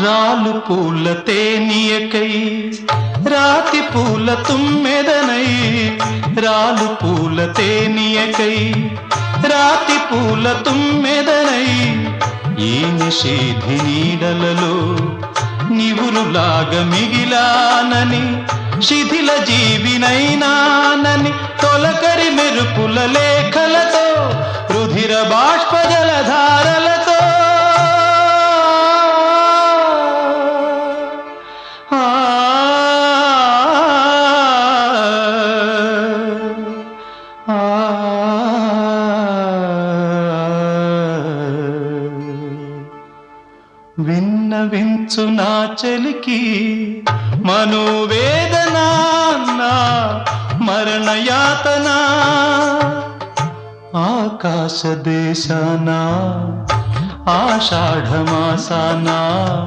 రాలు పూల తేనియకై రాతి పూల తుమ్మెదనై రాలు పూల తేనియకై రాతి పూల తుమ్మెదనై ఈ నిషేధి నీడలలో నివురులాగా మిగిలానని శిథిల జీవినైనానని తొలకరి మెరుపుల లేఖలతో రుధిర బాష్ప జలధారలతో విన్నవించు నా చలికి మనోవేదన నా మరణయాతన ఆకాశ దేశాన ఆషాఢమాసాన